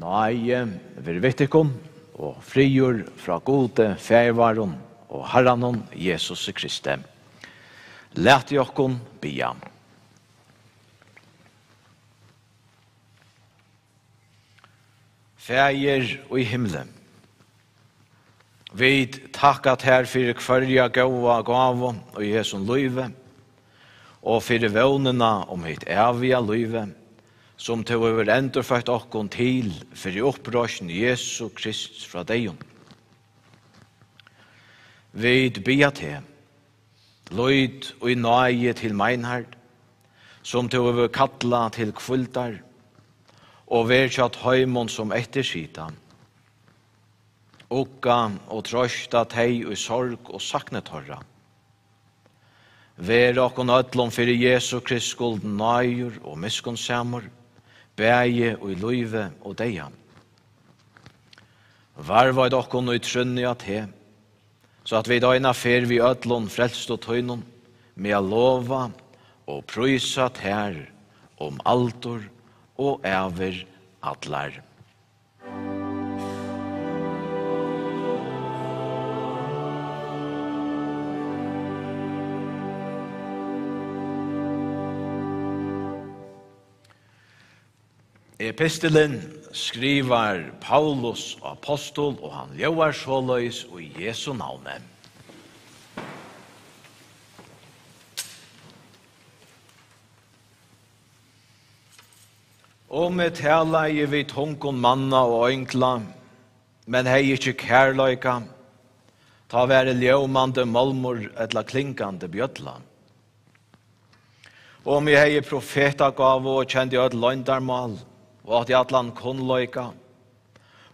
Nøye, vir vittikon, og frigjør fra gode færvaron og Herranon Jesus Kristi. Læt jokkon bia. Fægir og i himlen. Vi takkat her fyrir kvarja gåa gavo og i Jesu løyve, og fyrir vånena om hitt evige løyve, som til vi vil endurfødt okkon til fyrir opprøsjen Jesu Krist fra deion. Vi bia til, løyd og i nøye til meinhard, som til vi vil kalla til kvildar, og verkjat høymon som etterskita, okka og trøsta tei i sorg og saknetorra. Ver okkon öllom fyrir Jesu Krist skulden nøyur og miskunnsamur, bæje og i løyve og deia. Varvad okkon og i trunni at he, så at vi døgna fer vi öllom frelst og tøynon, med a lova og prysa her om altor og æver atlar. Epistelen skriver Paulus apostol, og han ljóar såleis og i Jesu navne. Og med tala i vi tungkon manna og enkla, men hei ikkje kærløyka, ta være ljømande molmor etla klinkande bjötla. Og med hei profeta gav og kjendi öll løyndarmal, og at i atlan kunnløyka,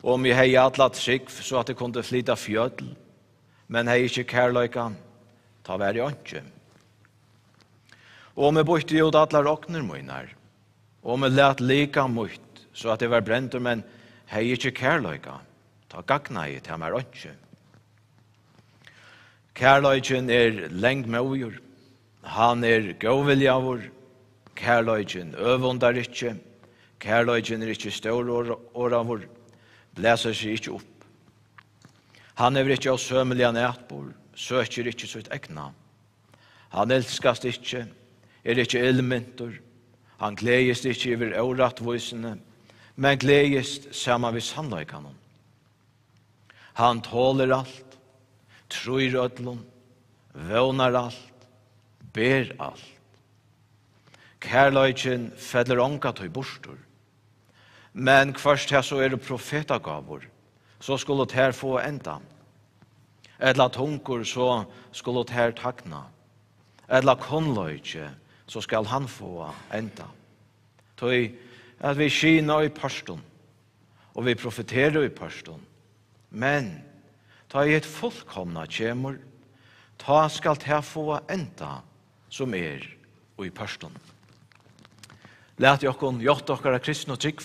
og med hei atla trygg så at det kunde flyta fjødl, men hei ikkje kærløyka, ta være ånkje. Og med bort i atla rokner munar, og med let lika mot, så at det var brentur, men hei ikkje kærløyka, ta gagna i til mer ånkje. Kærløyken lengt med ujur, han gåviljavur, kærløyken øvundar ikkje, kærløyken ikkje stor åravur, blæser seg ikkje opp. Han ikkje av sømelige nætbor, søker ikkje sitt egna. Han elskast ikkje, ikkje ilmyntur, han gledest ikkje over årattvoisene, men gledest saman vid sannleikanon. Han tåler alt, tror ödlon, vånar alt, ber alt. Kærløyken feller onka tøy bostur. Men først her så det profetagavor, så skulle det her få enda. Edla tunkur så skulle det her takna. Edla konløyke så skal han få enda. Tøy at vi skina i parston, og vi profeterer i parston. Men ta i et fullkomna kjemur, ta skal det her få enda som og i parston. Læt jokkon gjort okkara kristne trygg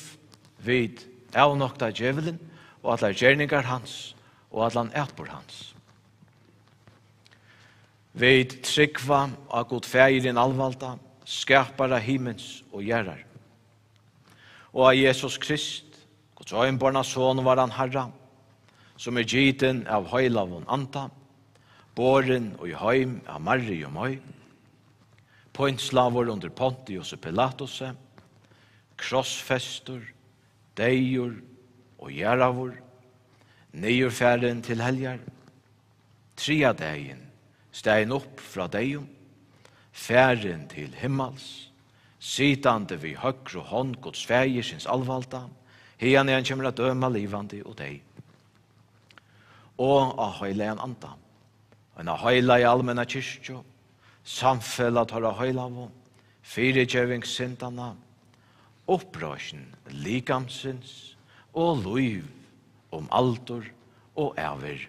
vid avnokta djevelen og allar gjerningar hans og allan etbor hans. Vid tryggva av god fægrin alvalda, skapara himens og gjerrar. Og av Jesus Krist, Guds øynborna son var han Herra, som giten av høylavon anta, båren og i høym av Marri og Møy, pointslavor under Pontius og Pilatus, krossfestor, deior og gjerravor, nyurfæren til helgar, tria dagen, stein opp fra deion, færen til himmels, sitande vi høgre hånd Guds fægersins alvalda, hian han kommer at døma livande og dei. Og av høylean anda, en av høyla i allmenna kyrkjo, samfella tar av høylavo, fyrirgjøvingssyndana, opprørsen likamsins og liv om altor og æver.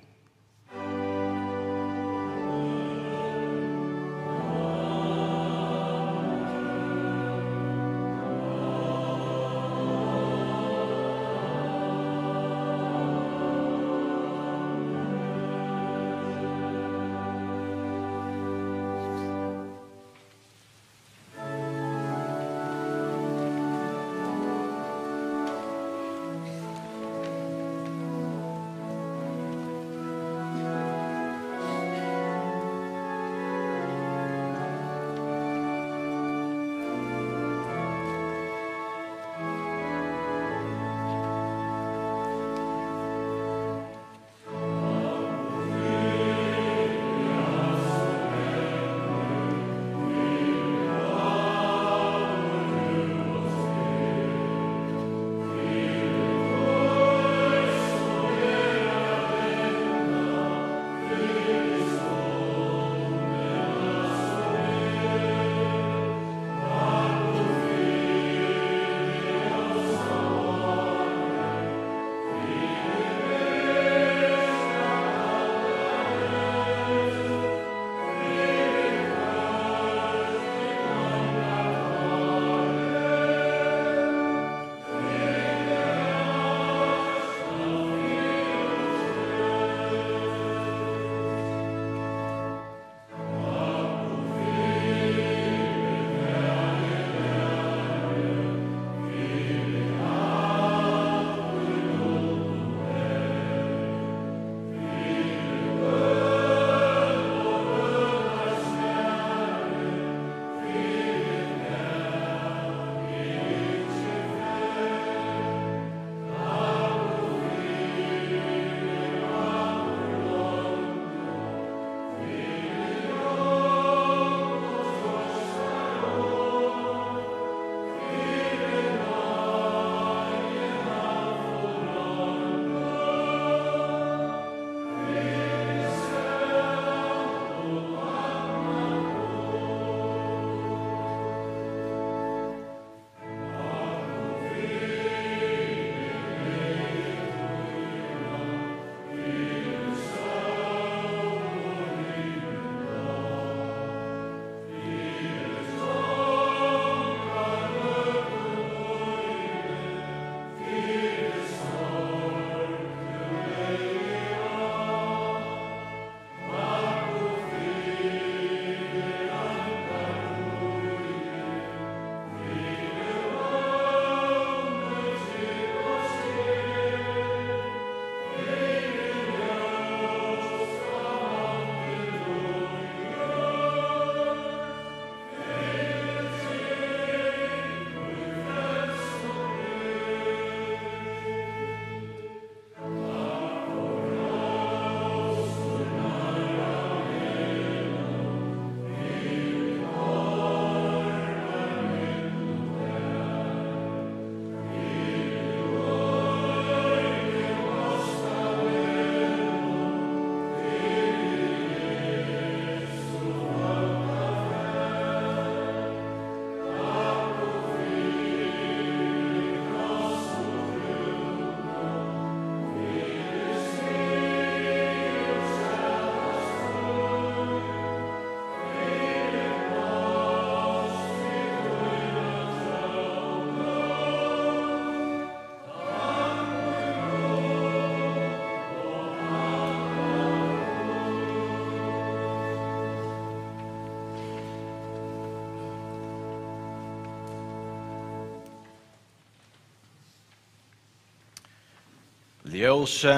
Ljøse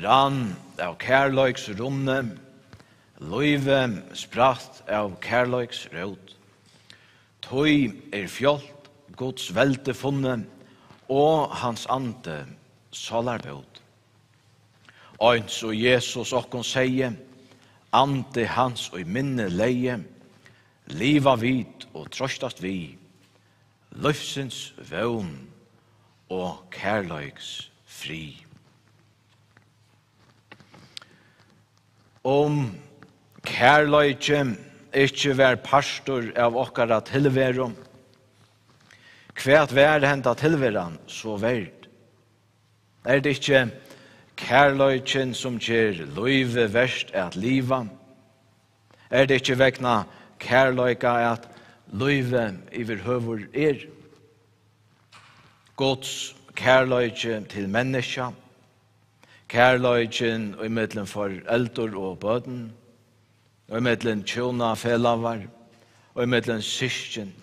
rann av kærløyks runne, løyve spratt av kærløyks råd. Tøy fjolt Guds velte funne, og hans ande salarbåd. Eins og Jesus okkon seie, ande hans og minne leie, liva vid og trøstast vi, løfsens vøvn og kærløyks fri. Kærløyke ikkje vær pastor av okkara tilverum, kvært vær henta tilveran så verd. Det ikkje kærløyken som gjer løyve verst at liva? Det ikkje vekna kærløyka at løyve iver høvur Guds kærløyke til menneska, kærløyken i middelen for eldor og bøden, og i middelen tjona felavar, og i middelen syskjen.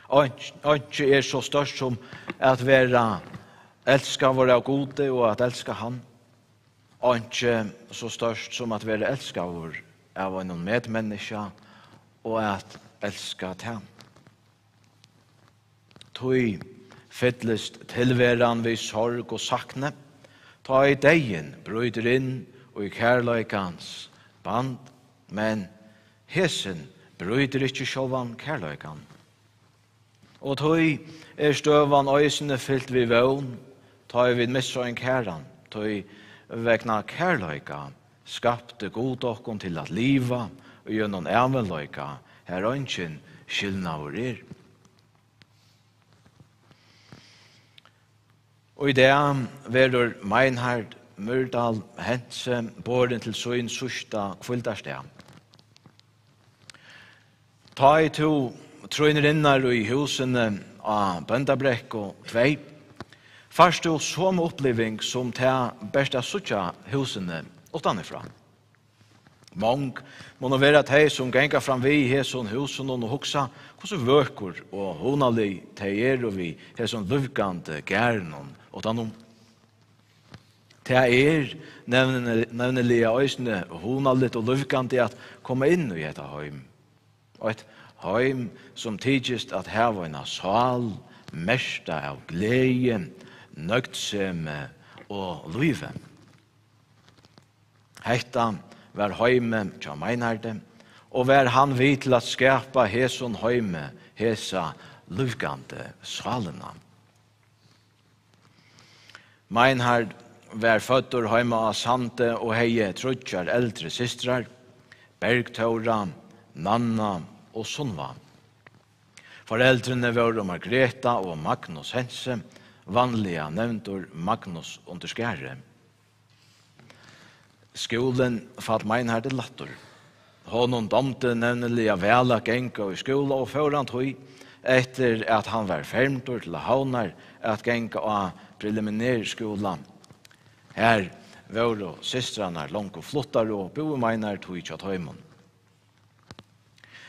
Ikke så størst som at være elska våre av gode og at elska han. Ikke så størst som at være elska vår av en medmenneska og at elska han. Tøy fyllest tilveran vi sorg og sakne, ta i degen bryter inn og i kærløykans band, men hesen bryter ikkje sjåvan kærløykan. Og tøy støvan øysene fyllt vi vøvn, ta i vid missa en kæran, tøy vekna kærløyka, skapte god okkon til at liva, og gjennom ævenløyka, her ønsken skyldna vår Og i det verur Meinhard Myrdal Hense båren til søyn sørsta kvildastea. Ta i to trøynerinnar i husene av Bøndabrekk og Tvei, først du som oppleving som ta besta suttja husene utanifra. Mång må nå være teg som genga fram vi i hesson husen og hoksa hvordan vøkur og honalig teg og vi hesson luvgande gærnon utanum. Det nevnelig øysene honaligt og luvgande at komme inn i et heim. Og et heim som tidgist at her var en sal, mesta av glede, nøgtseme og luive. Hetta var heime tja Meinharde, og var han vid til at skapa heson heime, hesa luvgande salena. Meinhard var fødder heime av Sande og heie trutjar eldre systrar, Bergtaura, Nanna og Sunva. Foreldrene var Margreta og Magnus Hense, vanliga nevntor Magnus Underskjære. Skolen fatt Meinhard lattor. Honom domte nevnelig vel a genga i skola og foran tog etter at han var fermtor til havnar at genga av preliminær skola. Her var systrarna langt og flottar og bo Meinhard tog ikke at heimon.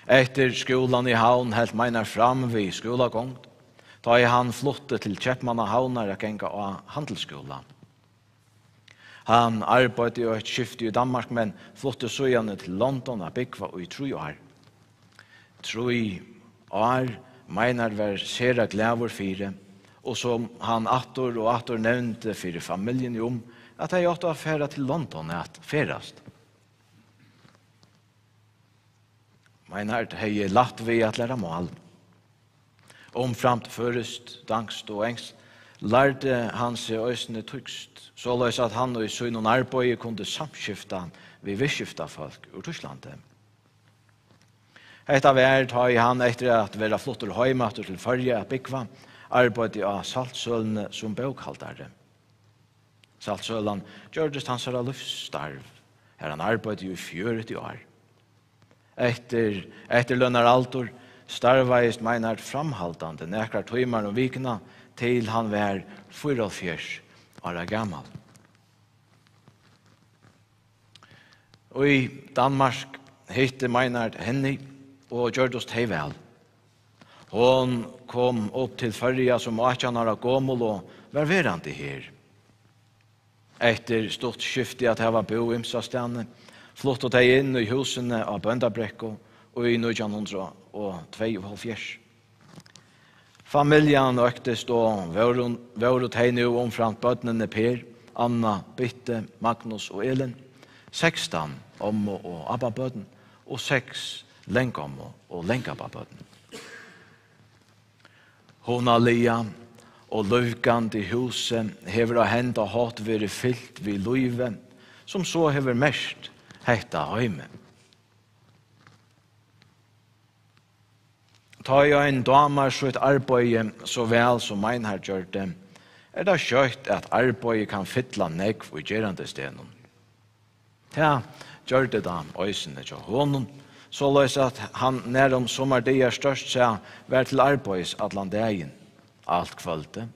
Etter skolan i havn helt Meinhard fram vid skolagongt, da han flotte til Kjeppmanna havnar at genga av handelsskola. Han arbeidde i et skifte i Danmark, men flotte så igjen til London og bygva i 3 år. 3 år, Meinhard var sera glæver fire, og som han atter og atter nevnte for familien at jeg åtte affæra til London at ferast. Meinhard hei latt vi at læra mål. Omframt først, dangst og engst, lærte han seg øysene tryggst, såleis at han og i søgn og arbeid kunne samskifta vi visskifta folk ur Tysklandet. Hetta vær tar han etter at vera flottur heimater til Førje at bygva, arbeidde av Saltsølene som bokhaldare. Saltsølen gjørdes hans av luftstarv, her han arbeidde i 40 år. Etter lønnar altor starveist Meinhard framhaldande nekrar tøymar og vikna til han var 44 år gammal. Og i Danmark hitte Meinhard Henny og gjørdes hei vel. Hon kom opp til Førja som 18 år gammel og var verande her. Etter stort skifte at jeg var bo i Imsastene, flottet jeg inn i husene av Bøndabrekko og i 1972. Familjen øktes da, var det nå omframt bøtnene Per, Anna, Bitte, Magnus og Elin, 16 ommo og abbabøten, og 6 lengommo og lengabbabøten. Hona Lia og løvkant i huset hever av henda hatt vært fyllt vid løyve, som så hever mest hetta heime. Ta jeg en damer så et arbeid så vel som mein har gjort det, det skjøtt at arbeidet kan fylla nekv og gjerande stenen. Ja, gjør det da øysene til hånden, så løs at han nær om sommerdier størst seg vær til arbeids atlan dagen, alt kvølte,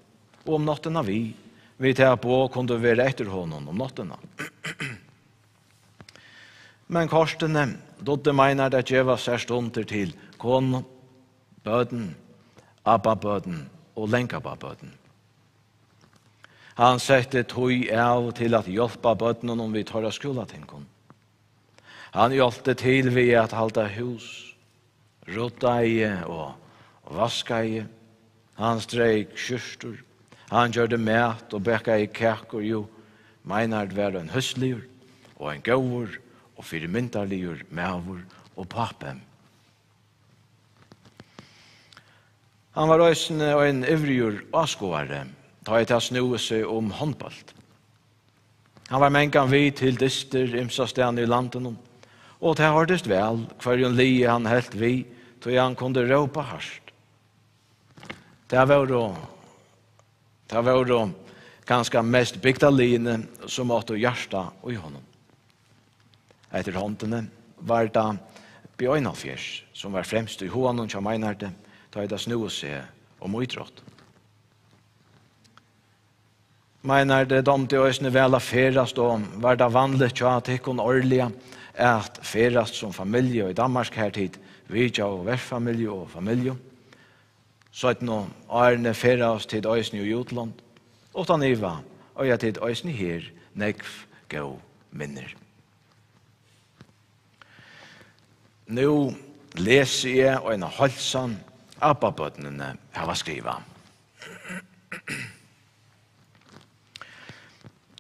og om nottena vi til på kunne være etter hånden om nottena. Men korstene, dodde meinar det gjeva seg stunder til konen, bøden, abbabøden og lengabbabøden. Han sette tog av til at hjelpa bødene om vi tar av skolatingene. Han hjelpte til ved at halda hus, roteie og vaskeie. Han streik kyrster. Han gjør det mat og bekka i kaker jo. Meinard var en høstligur og en gauur og fyrmyndarligur mavur og papem. Han var også en ivrigur avskåare, ta et av snoe seg om håndbalt. Han var mengan vid til dyster imsastan i landen, og det hørtes vel hverjon lie han helt vid, til han kunne råpa harst. Det var då ganske mest bygda liene som måtte hjärsta og i honom. Etter håndene var det Bjørnalfjers som var fremst i honom som meinarte, ta et av snoe seg om utrått. Meinar det domte øysene vel av ferast, og var det vanlig at ikkon årlige at ferast som familie, og i Danmark her tid, vidja og verfamilie og familie. Så et nå årene ferast til øysene i Jutland, og ta niva, og jeg til øysene her, nekv gå minner. Nå leser jeg og en av halsan abbabøtnene hava skriva.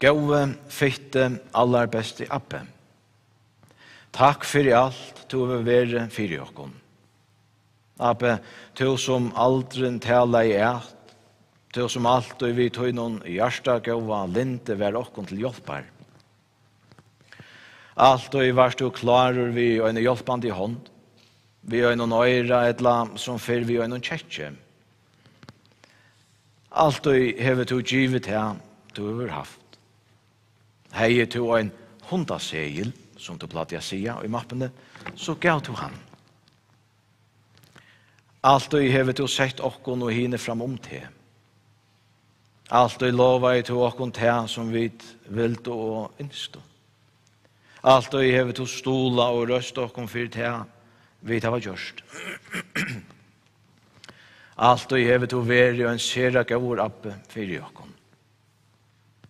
Gåve, fitte, allar beste appe. Takk for alt du vil være for jokken. Appe, du som aldren tala i eit, du som alt og vi tog noen hjärsta gåva linte vær okkon til hjelpar. Alt og varst du klarer vi og en hjelpande hånd, vi og en øyra etla som fyr vi og en kjetje. Alt og hever du givet her, du har haft. Hei du en hundasegel, som du platt jeg sier i mappene, så gav du han. Alt og hever du sett okkon og hine fram om til. Alt og lova i to okkon til som vi vil og innstå. Alt og hever du stola og røst okkon for til vi det var gjørst. Alt og hever du veri og en sera gaur appe for okkon.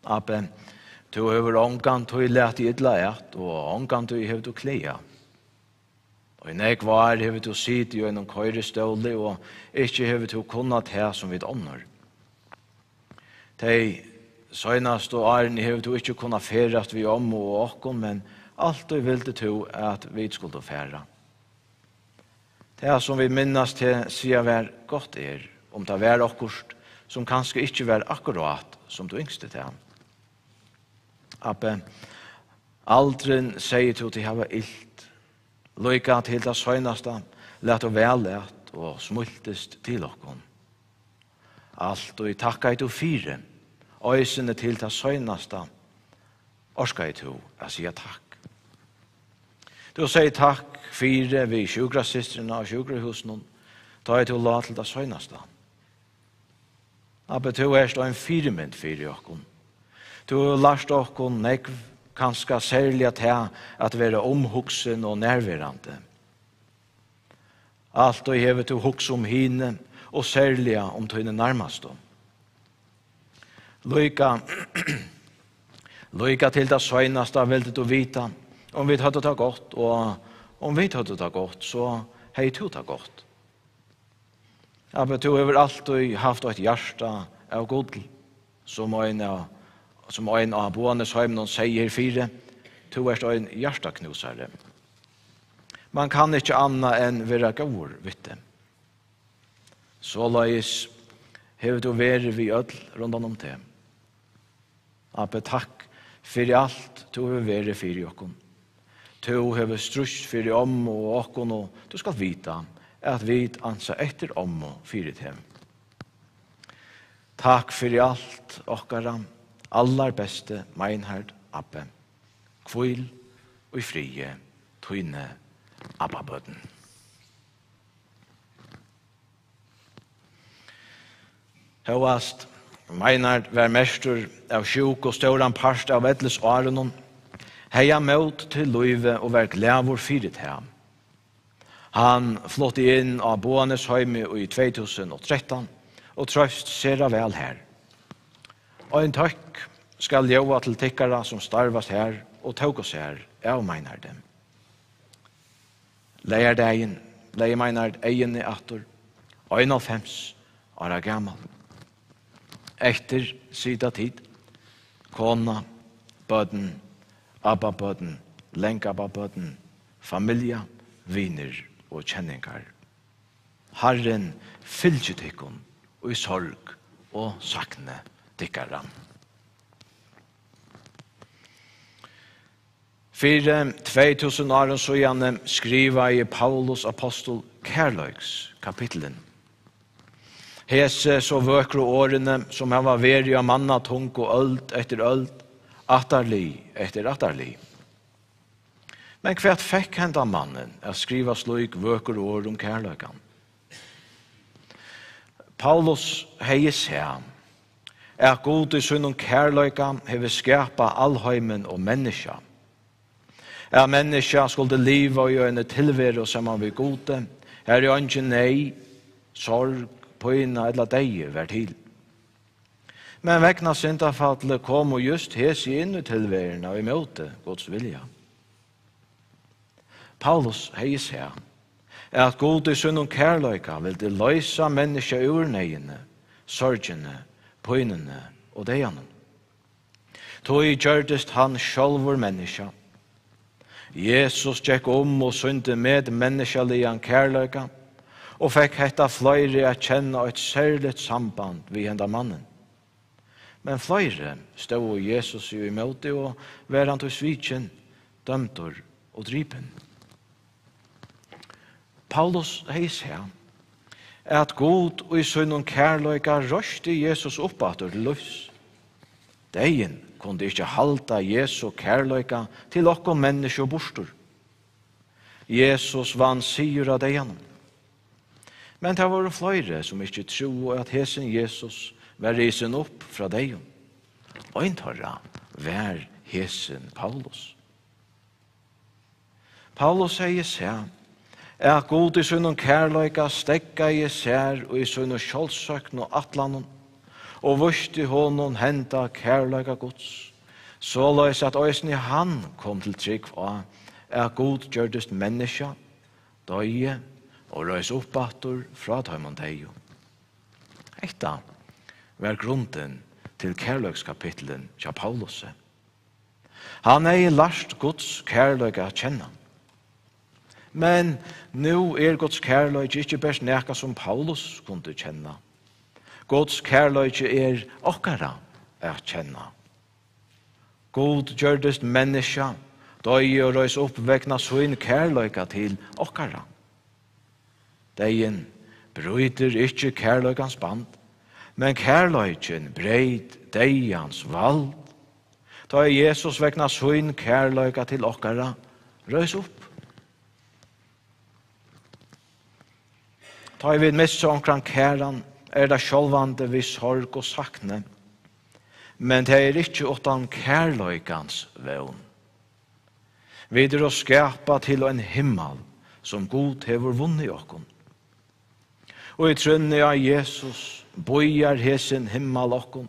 Appe, du hever ångan du let i idla eit, og ångan du hever du kleia. Og i nek var hever du sitt i en køyreståli, og ikkje hever du kunnat her som vid ånder. De søgnast og åren hever du ikkje kunnat ferast vi om og okkon, men alt du ville du at vi skulle færa. Det som vi minnast til sier vær godt om det vær okkurst som kanskje ikkje vær akkurat som du yngste til han. Appe, aldrin sier du til hava illt, loika til det søgnasta, let og vellet og smultest til okkon. Alt og i takka i to fire, øysene til det søgnasta, orska i to, jeg sier takk. Du sier takk fire vi sjukrasystrene og sjukrahusene, ta i to la til det søgnasta. Appe, du erst og en firemynd fire okkon. Du har lært okkon nekv kanskje særlig til at være omhugsen og nærværende. Alt og hevet du huks om hine og særlig om tøyne nærmast. Lycka till det söjnaste vill du vita. Om vi hade det gott och om vi hade det gott så hej du det gott. Ja, men du har alltid haft ett hjärta av god som en av boendes heimnon säger fyra. Du är en hjärtaknusare. Man kan inte anna än vara gåvor, vet du. Så lais hever du væri vi öll rundan om det. Abbe, takk fyrir alt du hever væri fyrir okkon. Du hever strust fyrir om og okkon, og du skal vita at vi ansa etter om og fyrir dem. Takk fyrir alt okkara, allar beste Meinhard Abbe. Kvil og i frie, tøyne Abba-bøden. Høvast, Meinhard var mestur av sjuk og ståran parst av edles årenon, heia møt til løyve og var glævor fyrit her. Han flåtte inn av Boanes heime i 2013 og trøst sera vel her. Og en takk skal jova til tikkara som starvast her og tåg oss her av Meinhard. Leier Meinhard egene atter, 51 år gammal. Etter sida tid, kona, bøden, abba-bøden, lenk-abba-bøden, familie, viner og kjenningar. Herren fylgje tikkun og i sorg og sakne tikkaran. For 2000 år så gjerne skriva i Paulus apostel Kærløyks kapitlen. Hese så vøkru årene som han var veri av manna tung og øld etter øld, attarli etter attarli. Men hvert fikk henda mannen å skriva slik vøkru år om kærløykan? Paulus hei seg god i sunnum kærløykan hever skapa allheimen og menneska. Menneska skulle liva og gjøre en tilvero saman vi gode. Her er ikke nei, sorg, pøyna eller deie vær til. Men vegna syndafallet kom og just hesi inn i tilverena og i møte Guds vilja. Paulus hei seg at god i sunnum kærløyka vil det løysa menneska ur neiene, sorgene, pøynene og deiene. Tog gjørdest han sjálvur menneska. Jesus gikk og synte med menneskeligan kærløyka og fikk hetta fløyre å kjenne et særligt samband vi henda mannen. Men fløyre stod Jesus i møte og var han til svitjen, dømtor og drypen. Paulus heis her at god og i sunnum kærløyka røste Jesus oppater til løs. Deien kunde ikke halta Jesu kærløyka til okkom menneske og bostor. Jesus vann sigur av deian. Men det var flere som ikke tro at hesen Jesus var risen opp fra deian. Og en torra var hesen Paulus. Paulus sier seg at god i sunnum kærløyka stekka i sær og i sunnum kjoldsøkn og atlanon og vust i honom henta kærløyka Guds. Så løys at òsni han kom til trygg av at god gjørdest menneska, døye og røys oppbattur fra tøymon teio. Etta var grunden til kærløykskapitlen til Paulus. Han lært Guds kærløyka kjenna. Men nu Guds kærløyke ikke best neka som Paulus kunne kjenna. Guds kærløyke okkara kjenna. God gjørdest menneska, døye og røys opp vegna svinn kærløyka til okkara. Deien bryter ikkje kærløykans band, men kærløyken breit deians vald. Da Jesus vegna svinn kærløyka til okkara røys opp. Da vi missa omkran kæran, det sjálvande vi sorg og sakne, men det ikkje utan kærløykans vevn. Vi å skapa til en himmel som god hever vunnet okkon. Og i trunne av Jesus bojar hesen himmel okkon,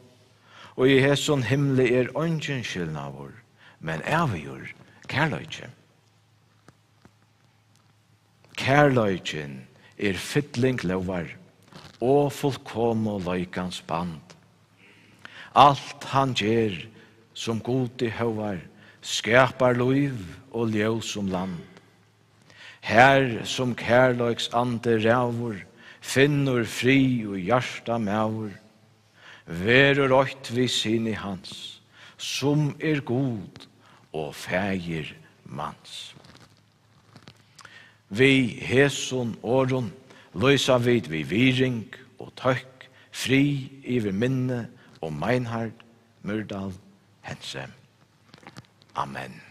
Og i hesson himle ongen skilnavur, men avgjur kærløyke. Kærløyken fytling lovar, og fullkomo løykans band. Alt han gjer som god i høvar, skapar liv og ljøs som land. Her som kærløyks ande rævur, finnur fri og hjarta mævur, verur røyt vi sin i hans, som god og fægir mans. Vi heson åron, løysa vid vi viring og tøkk, fri iver minne og Meinhard Myrdal Hense. Amen.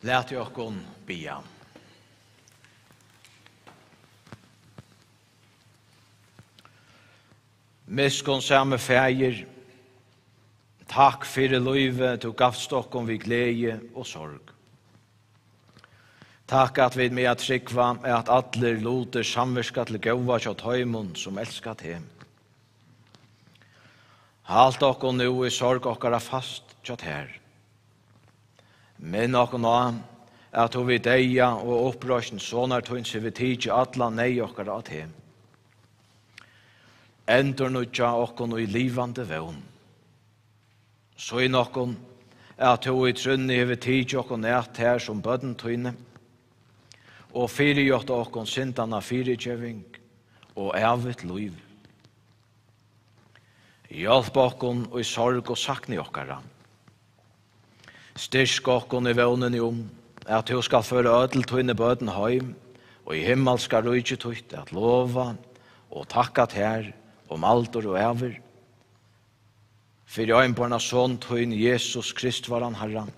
Lät jag okon bia. Miskon samme fægir, takk fyrir løyve du gavst okkom vi glede og sorg. Takk at vi med at trykva at atler loter samverska til gåva til tøymon som elskar te. Halt okkom nu i sorg okkara fast tjat her. Men okkom na at vi deia og opprøsjen sånar tøynse vi tidsi atla nei okkara at he. Endur nutja okkom i livande vevn. Så i nokkon at i trunni hever tidsi okkom nært her som bøden tøyne, og fyrirgjort okkom syndana fyrirgjøving og evet liv. Hjelp okkom i sorg og sakni okkara. Styrk okkom i vevnen at du skal føre ødel tøyne bøden heim, og i himmel skal rujtje tøyt at lova og takkat her om altor og ever. Fyrir øynbarna sånn tøyne Jesus Krist varan Herran,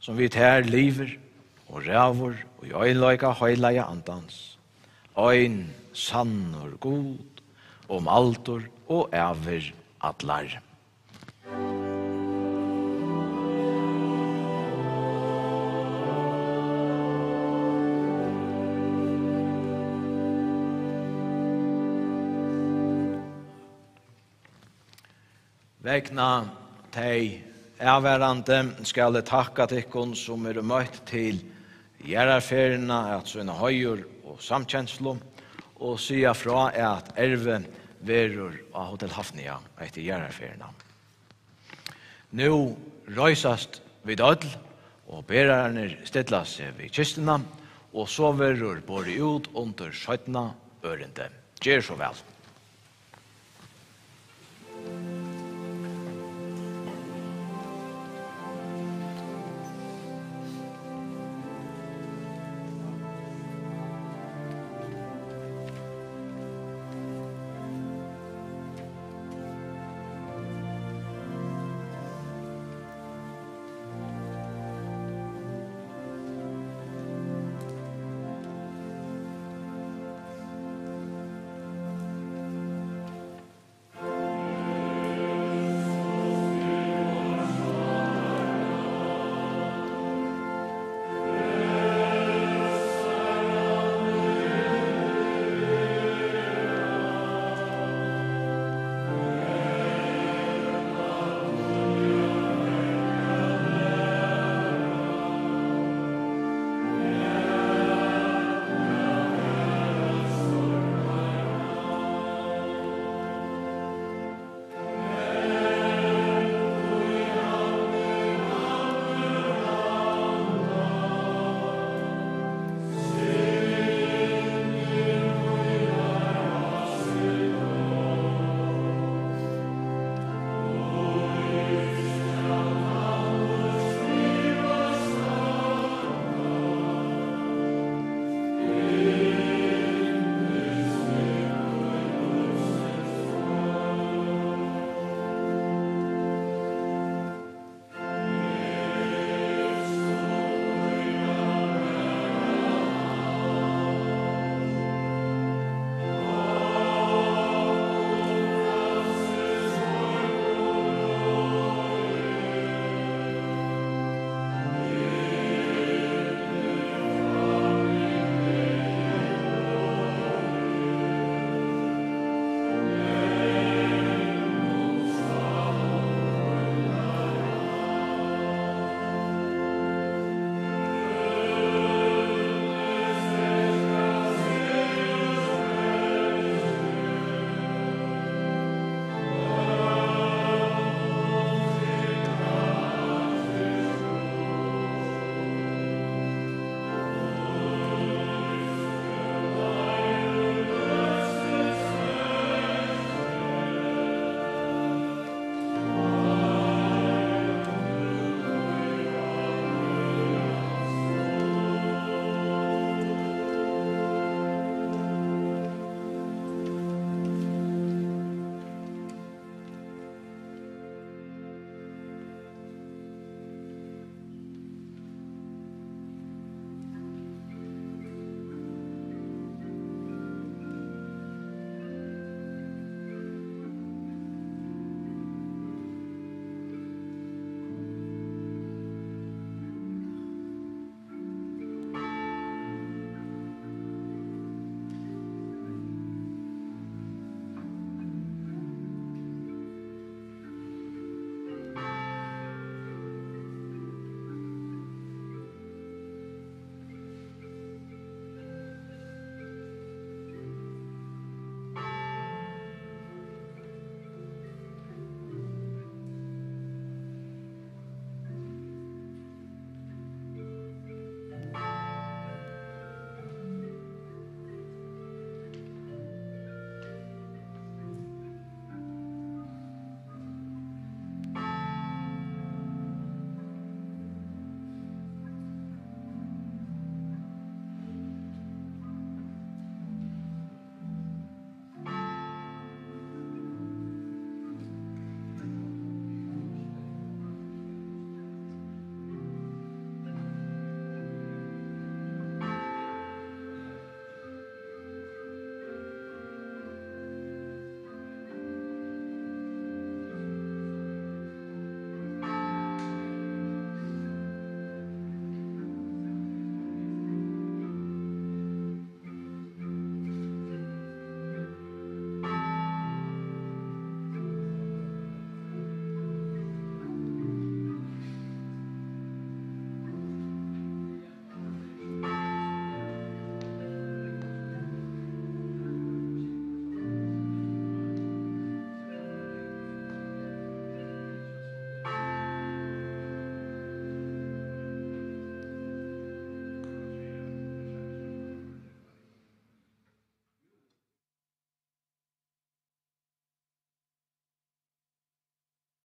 som vi her liver og rævor og i øynløyga høyleia andans. Øyn sannor god om altor og ever atlar. Vegna tei avværande skal jeg takka tikkun som møtt til gjerarferina at sånne høyur og samkjenslo og sia fra at erve verur av Hotel Hafnia etter gjerarferina. Nå røysast vid ødel og berarne stedla seg vid kistena og så verur bori ut under 17 ørende. Gjer så vel.